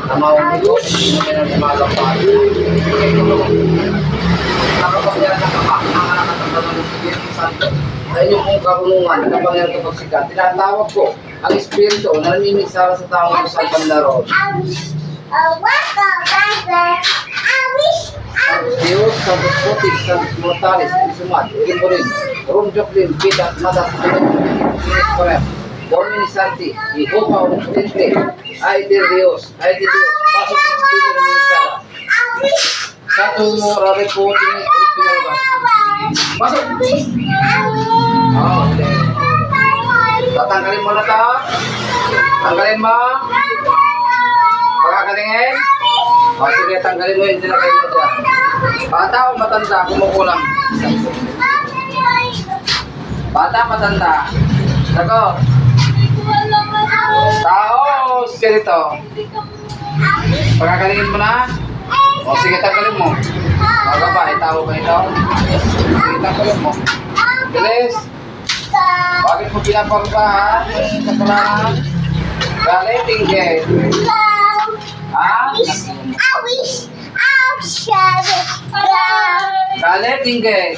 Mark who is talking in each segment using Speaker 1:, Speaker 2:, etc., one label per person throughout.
Speaker 1: na maumulog, hindi na lumalapad. Kaya tulong, nakapagyan ng kapaknangan at ang ng Espiritu Santo sa inyong kong karunungan na kapangyarihan ng pagsikat. Tinatawag ko ang Espiritu na namimisara sa taong sa pandaron. Diyos, Santos Putik, Santos Mortalis, Isumat, Kimborin, Rum Joklin, Pitat, Matat, Pitat, Domini Santi, Jehovah Omnipotente, ay di Diyos, pasok ng Espiritu na namimisara. Satu rari po, pinalabas. Pasok! Okay. Tatanggalin mo na ito. Tanggalin mo. Pagkakalingin. O sige, tanggalin mo yung dinakay mo dyan. Bata o matanda, kumukulang. Bata, matanda. Sagot. Tao o spirito? Pagkakalingin mo na. O sige, tanggalin mo. Baga ba, itawo ba ito? Sige, tanggalin mo. Bilis. Bakit mo pinaparubahan? Kasalanan? Galing, tingin. Ha? Galing, tingin.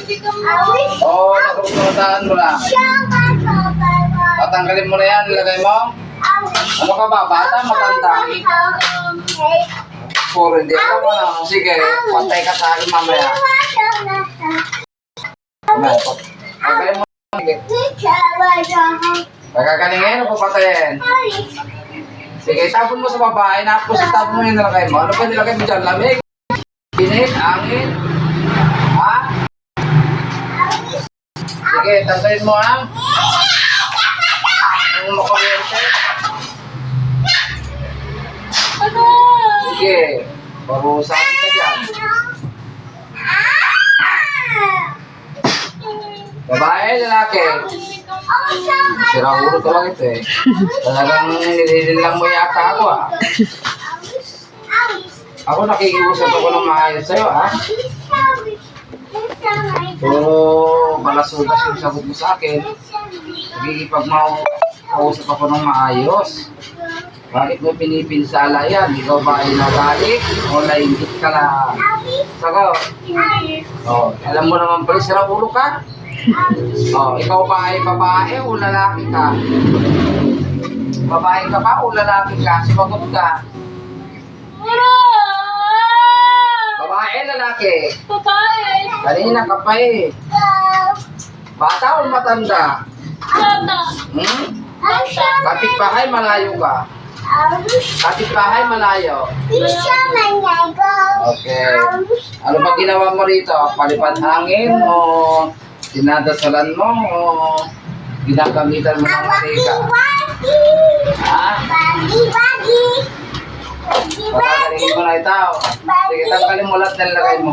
Speaker 1: Oo, nakusunodaan mo lang. Tatanggalin mo na yan, nilagay mo. Ano ka ba? Bata, matanda? Puro hindi ako na. Sige, pantay ka sa akin mamaya. Pagkalin mo. Pagkakalingin o papatayin? Sige, tapon mo sa babae. Tapos tapon mo yung nilagay mo. Ano ba nilagay mo dyan? Lamig? Init? Angin? Ha? Sige, tanggalin mo ha. Kung makuryente. Sige, parusahan ka dyan. Babae, lalaki. Sira ulo ko lang ito eh. Talagang nililin lang mo yata ako ah. Ako nakikiusap ako ng maayos sa'yo ah. Pero malasugas yung sagot mo sa akin. Nagigipag-mausap ako ng maayos. Bakit mo pinipinsala yan? Ikaw ba ay nagalit o naingit ka lang? Sagot. Oh, alam mo naman pala, sira ulo ka? Oh, ikaw ba ay babae o lalaki ka? Babae ka ba o lalaki ka? Sumagot ka. Babae, lalaki?
Speaker 2: Babae.
Speaker 1: Kanina ka pa eh. Bata o matanda?
Speaker 2: Bata.
Speaker 1: Kapit-bahay, malayo ka? Kapit-bahay, malayo? Okay. Ano ba ginawa mo rito? Palipad hangin o dinadasalan mo o ginagamitan mo ng manika? Ha? Pagkakalingin mo na ito. Sige, tanggalin mo lahat na nilagay mo.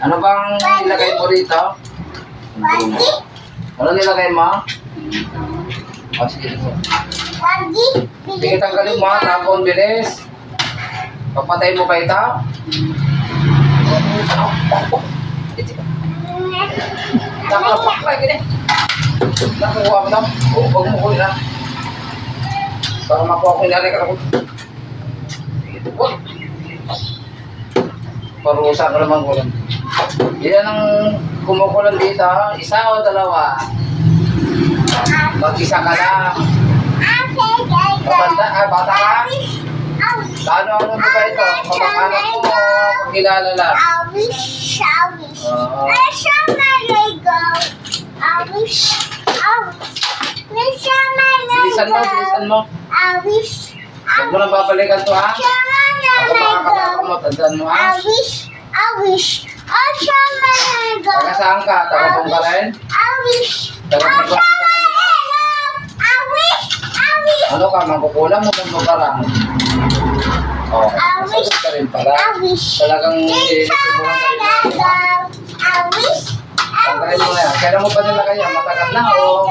Speaker 1: Ano bang nilagay mo rito? Ano nilagay mo? O, sige. Sige, tanggalin mo. Tapon, bilis. Papatay mo ba ito? Nakalapak lang, gini. Nakuha mo na. Huwag mo kunin na. Para makuha ko yung ka ako. Parusa ka naman ko lang. Yan ang kumukulang dito. Isa o dalawa? Mag-isa ka lang. Bata ka? Ano ba ito? Kamakanak mo o kakilala lang? Bilisan mo. Huwag mo nang babalikan to ha? Ako makakapako mo, tandaan mo ha? Taga saan ka? Taga pong ka rin? Taga pong ka rin? Ano ka? Magkukulang mo ng lugarang? O, masagot ka rin pala. Talagang nilisimulan ka rin. Tanggalin mo na yan. Kailan mo pa nila kaya? Matagal na o?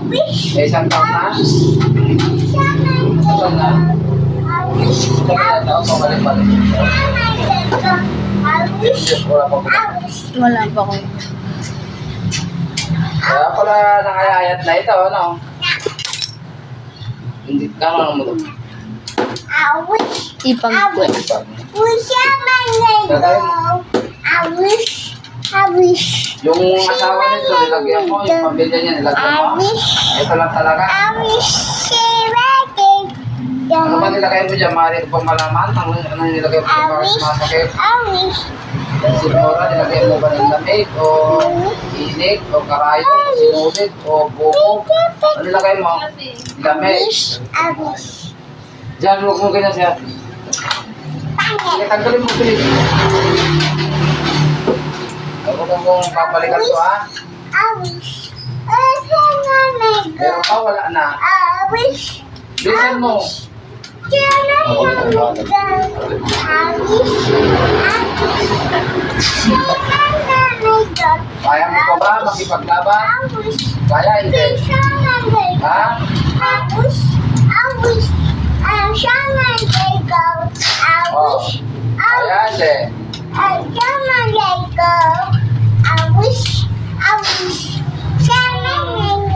Speaker 1: May isang taon na? Matagal na? Matagal na daw? Pabalik-balik.
Speaker 2: Wala pa ko.
Speaker 1: Kaya pala nakayayat na ito, ano? Hindi ka naman mo ito.
Speaker 3: Ipagkwet.
Speaker 1: Yung asawa nito, nilagyan mo, yung pamilya niya, nilagyan mo. Ito lang talaga. Ano ba nilagay mo dyan? Maaari ko pang malaman? Ano nilagay mo dyan para sumasakit? Siguro, nilagay mo ba ng lamig o init o karayo o sinulid o buko? Ano nilagay mo? Lamig. Diyan, huwag mo ganyan siya. Sige, tanggalin mo pilit. Huwag mong papalikan to, ha? Meron pa, wala na. Bilisan mo. Kaya mo pa ba makipaglaban? Kaya hindi. Ha? Oh. Kaya hindi.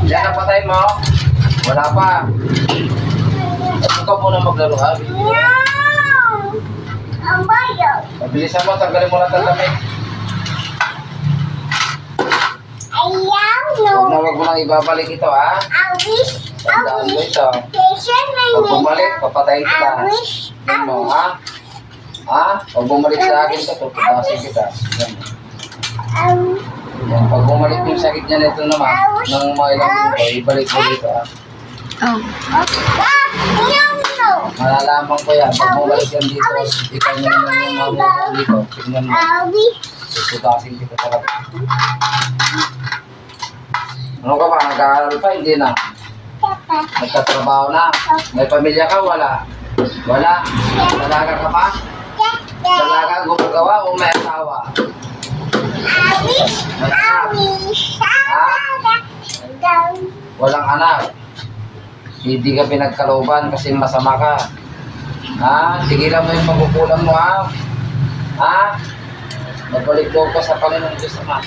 Speaker 1: Diyan na patay mo? Wala pa. Ikaw muna maglaro, ha? Mabilisan mo, tanggalin mo lang ang lamig. Huwag mo nang ibabalik ito, ha? Tandaan mo ito. Pag bumalik, papatayin kita. Yan mo, ha? Ha? Pag bumalik sa akin ito, tutasin kita. Yan. Yan. Pag bumalik yung sakit niya nito naman, ng mga ilang dito, ibalik mo dito, ha?
Speaker 3: Oh.
Speaker 1: Malalaman ko yan. Pag bumalik yan dito, ikaw na naman yung mabubuo dito. Tignan mo. Tutasin kita talaga. Ano ka ba? Nag-aaral pa? Hindi na. Nagtatrabaho na. May pamilya ka? Wala. Wala. Dalaga ka pa? Dalaga gumagawa o may asawa? May anak. Ha? Walang anak. Hindi ka pinagkalooban kasi masama ka. Ha? Tigilan mo yung pagkukulang mo, ha? Ha? Magbalik ko ka sa Panginoon Diyos Ama.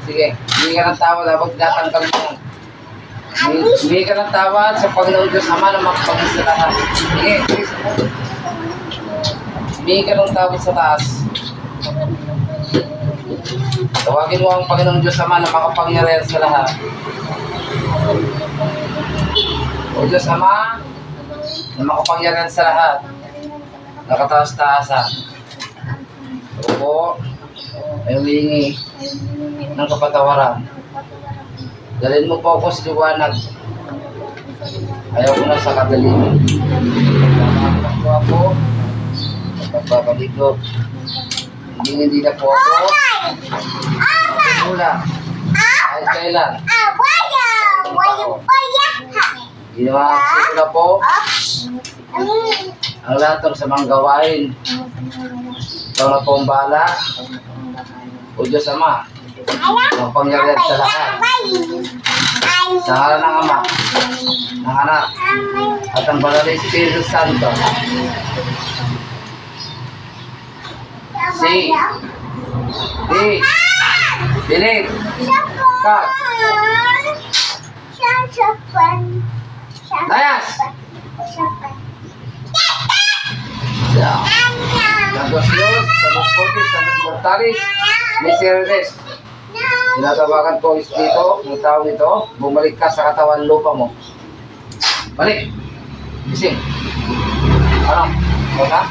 Speaker 1: Sige, hindi ka ng tawad habang tinatanggal mo. Hindi ka ng tawad sa Panginoon Diyos Ama na makapagis sa lahat. Sige, hindi ka ng tawad sa taas. Tawagin mo ang Panginoon Diyos Ama na makapangyarihan sa lahat. O Diyos Ama, na makapangyarihan sa lahat. Nakataas-taasan. Opo, ay humingi ng kapatawaran. Dalhin mo po ako sa liwanag. Ayaw ko na sa kadaliman. Pagkakaroon po ako, pagbabalik ko. Hindi na po ako. Mula. Kahit kailan. Ginawa na po ang lahat ng samang gawain. Ikaw na po ang bahala. O Diyos Ama, ang pangyarihan sa lahat. Sa ngalan ng Ama, ng Anak, at ang Banal na Espiritu Santo. Si, Bilip, Kat, Layas, Santos Dios, Santos Fortis, Santos Mortalis, Misereres. Tinatawagan ko dito, ng tao nito, bumalik ka sa katawan lupa mo. Balik. Gising. Ano? Okay?